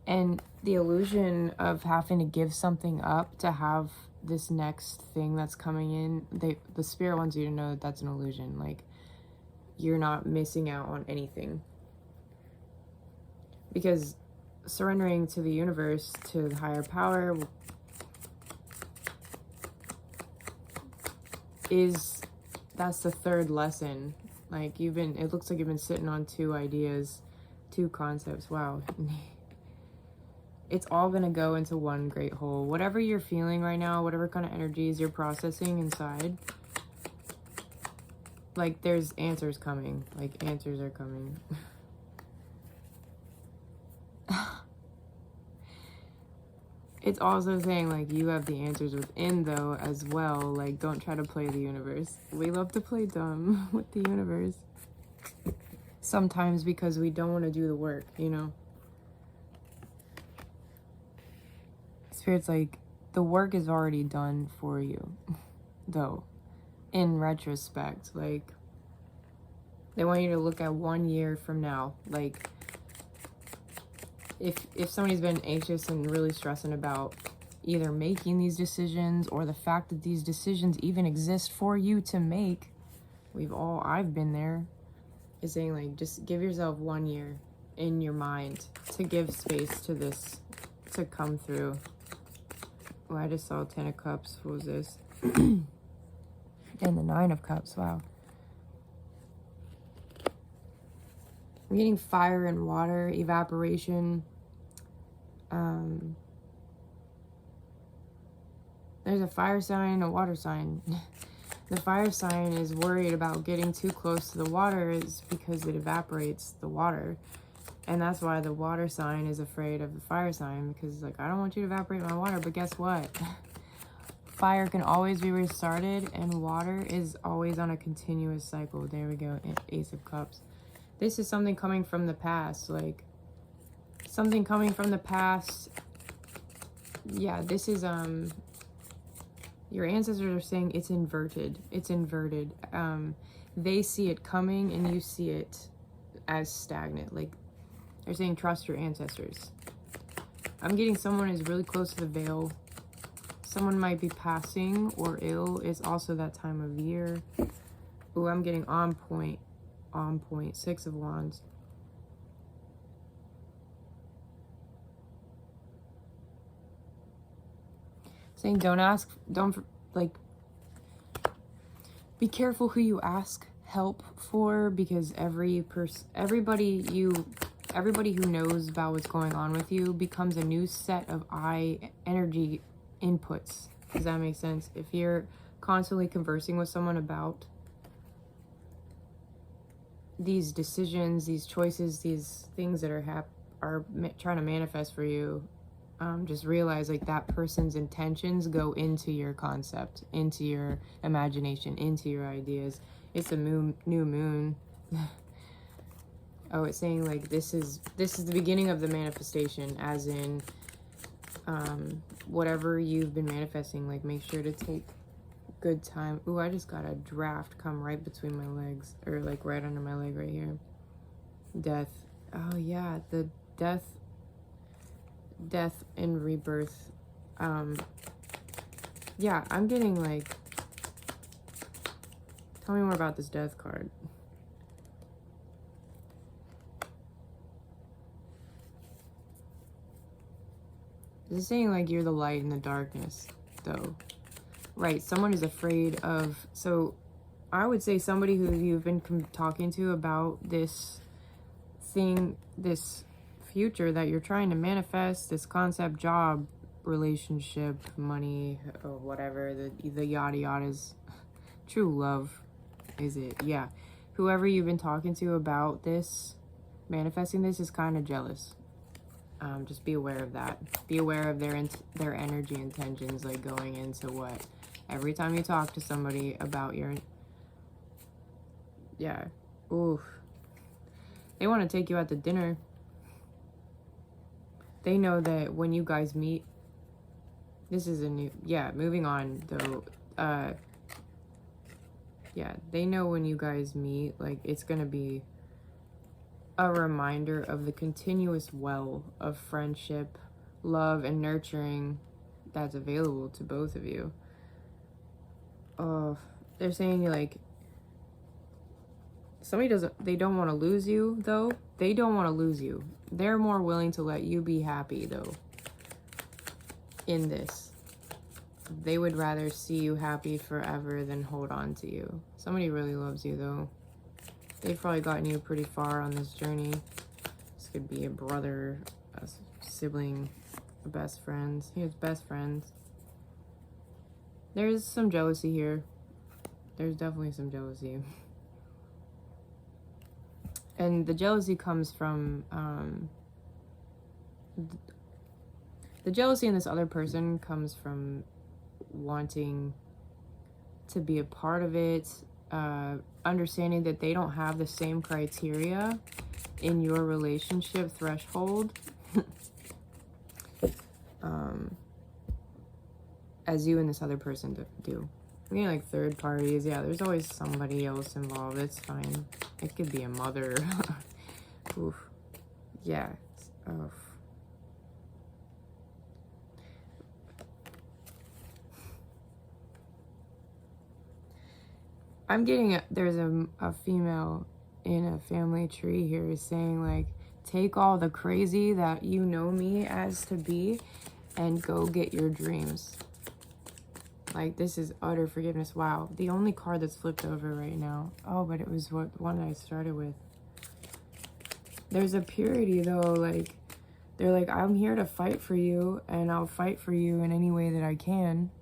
And the illusion of having to give something up to have this next thing that's coming in, the spirit wants you to know that that's an illusion. Like, you're not missing out on anything. Because surrendering to the universe, to the higher power, that's the third lesson. Like, it looks like you've been sitting on two ideas, two concepts. Wow. It's all going to go into one great whole. Whatever you're feeling right now, whatever kind of energies you're processing inside, like, there's answers coming. Like, answers are coming. It's also saying, like, you have the answers within, though, as well. Like, don't try to play the universe. We love to play dumb with the universe. Sometimes because we don't want to do the work, you know? Spirit's like, the work is already done for you, though, in retrospect. Like, they want you to look at 1 year from now. Like, if somebody's been anxious and really stressing about either making these decisions or the fact that these decisions even exist for you to make, I've been there, is saying, like, just give yourself 1 year in your mind to give space to this to come through. Oh, I just saw 10 of Cups. What was this? And the 9 of Cups. Wow. I'm getting fire and water, evaporation. There's a fire sign, a water sign. The fire sign is worried about getting too close to the water is because it evaporates the water. And that's why the water sign is afraid of the fire sign, because, like, I don't want you to evaporate my water, but guess what? Fire can always be restarted, and water is always on a continuous cycle. There we go, Ace of Cups. This is something coming from the past, like, something coming from the past. Yeah, this is, your ancestors are saying it's inverted. It's inverted. They see it coming, and you see it as stagnant. Like, they're saying trust your ancestors. I'm getting someone is really close to the veil. Someone might be passing or ill. It's also that time of year. Ooh, I'm getting on point. On point. 6 of Wands. Saying like, be careful who you ask help for, because everybody who knows about what's going on with you becomes a new set of energy inputs. Does that make sense? If you're constantly conversing with someone about these decisions, these choices, these things that are trying to manifest for you, just realize, like, that person's intentions go into your concept, into your imagination, into your ideas. It's a new moon. Oh, it's saying, like, this is the beginning of the manifestation, as in, whatever you've been manifesting, like, make sure to take good time. Ooh, I just got a draft come right between my legs, or, like, right under my leg right here. Death. Oh yeah, the death and rebirth. Yeah, I'm getting, like, tell me more about this death card. Is it saying, like, you're the light in the darkness, though? Right, someone is afraid of, so I would say somebody who you've been talking to about this thing, this future that you're trying to manifest, this concept, job, relationship, money, or whatever, the yada yadas. True love, is it? Yeah. Whoever you've been talking to about this, manifesting this, is kind of jealous. Just be aware of that. Be aware of their energy intentions, like, going into what? Every time you talk to somebody about your... Yeah. Oof. They want to take you out to dinner. They know that when you guys meet... This is a new... Yeah, moving on, though. Yeah, they know when you guys meet, like, it's gonna be a reminder of the continuous well of friendship, love, and nurturing that's available to both of you. Oh, they're saying like they don't want to lose you though. They don't want to lose you. They're more willing to let you be happy though. In this, they would rather see you happy forever than hold on to you. Somebody really loves you though. They've probably gotten you pretty far on this journey. This could be a brother, a sibling, a best friend. He has best friends. There's some jealousy here. There's definitely some jealousy. And the jealousy comes from, the jealousy in this other person comes from wanting to be a part of it, understanding that they don't have the same criteria in your relationship threshold as you and this other person do. I'm getting like third parties. Yeah, there's always somebody else involved. It's fine. It could be a mother. Oof. Yeah. Oof. I'm getting there's a female in a family tree here saying like, take all the crazy that you know me as to be and go get your dreams. Like, this is utter forgiveness. Wow. The only card that's flipped over right now. Oh, but it was what one I started with. There's a purity though. Like, they're like, I'm here to fight for you and I'll fight for you in any way that I can.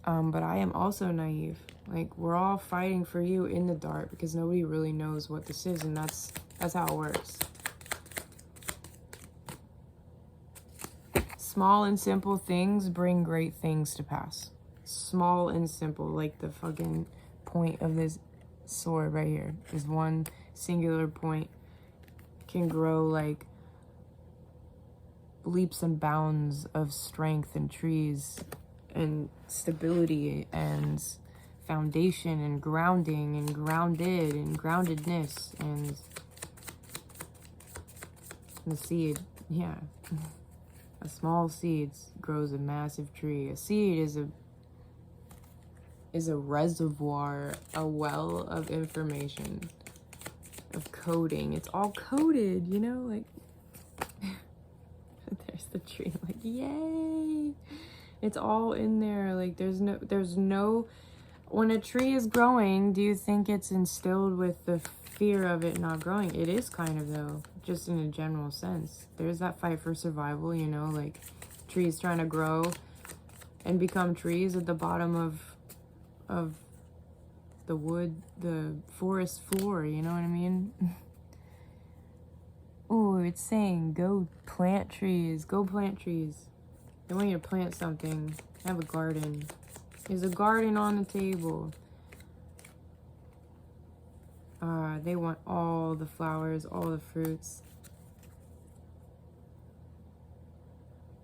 But I am also naive. Like, we're all fighting for you in the dark because nobody really knows what this is, and that's how it works. Small and simple things bring great things to pass. Small and simple, like the fucking point of this sword right here is one singular point, can grow like leaps and bounds of strength and trees and stability and foundation and grounding and grounded and groundedness and the seed. Yeah. A small seed grows a massive tree. A seed is a reservoir, a well of information, of coding. It's all coded, you know, like there's the tree, like yay. It's all in there. Like there's no when a tree is growing, do you think it's instilled with the fear of it not growing? It is kind of though, just in a general sense. There's that fight for survival, you know, like trees trying to grow and become trees at the bottom of the wood, the forest floor, you know what I mean? Oh, it's saying go plant trees, go plant trees. They want you to plant something, have a garden. There's a garden on the table. They want all the flowers, all the fruits.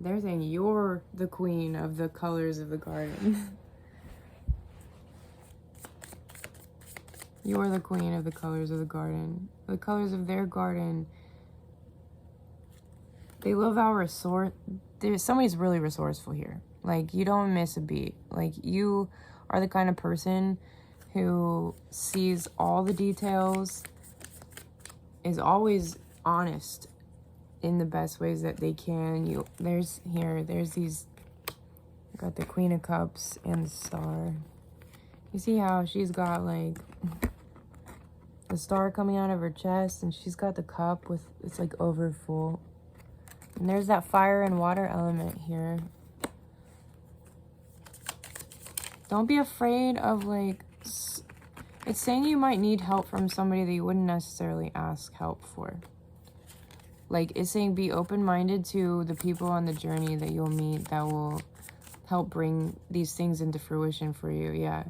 They're saying you're the queen of the colors of the garden. You're the queen of the colors of the garden. The colors of their garden. They love our somebody's really resourceful here. Like, you don't miss a beat. Like, you are the kind of person who sees all the details, is always honest in the best ways that they can. There's these, got the Queen of Cups and the Star. You see how she's got, like, the star coming out of her chest, and she's got the cup with, it's, like, over full. And there's that fire and water element here. Don't be afraid of, like, it's saying you might need help from somebody that you wouldn't necessarily ask help for. Like, it's saying be open-minded to the people on the journey that you'll meet that will help bring these things into fruition for you. Yeah.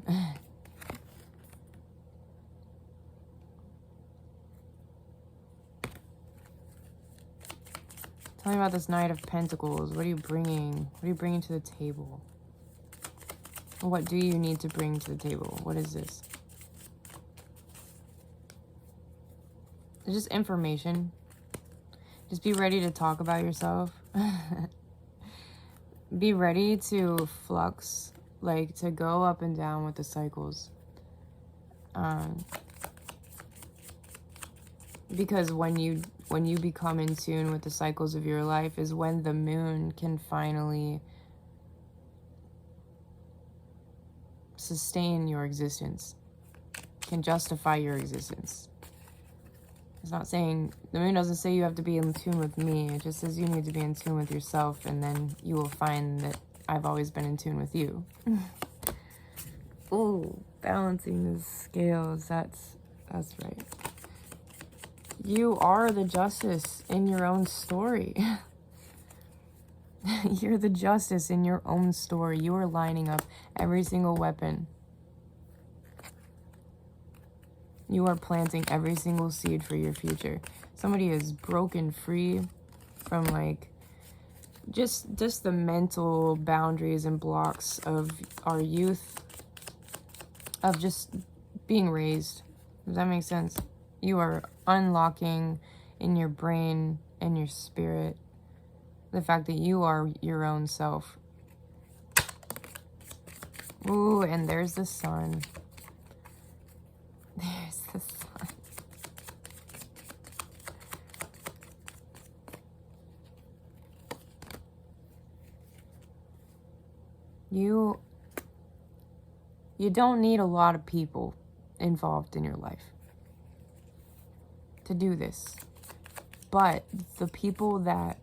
Tell me about this Knight of Pentacles. What are you bringing? What are you bringing to the table? What do you need to bring to the table? What is this? just information. Just be ready to talk about yourself. Be ready to flux, like to go up and down with the cycles. Because when you become in tune with the cycles of your life is when the moon can finally sustain your existence, can justify your existence. It's not saying, the moon doesn't say you have to be in tune with me. It just says you need to be in tune with yourself, and then you will find that I've always been in tune with you. Ooh, balancing the scales. That's right. You are the justice in your own story. You're the justice in your own story. You are lining up every single weapon. You are planting every single seed for your future. Somebody is broken free from like just the mental boundaries and blocks of our youth, of just being raised. Does that make sense? You are unlocking in your brain and your spirit the fact that you are your own self. Ooh, and there's the sun. There's the sun. You don't need a lot of people involved in your life to do this. But the people that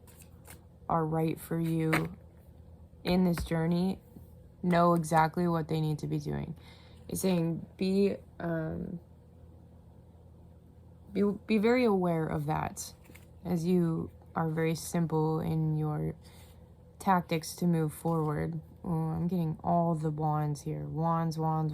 are right for you in this journey know exactly what they need to be doing. It's saying be very aware of that as you are very simple in your tactics to move forward. Oh, I'm getting all the wands here. Wands, wands.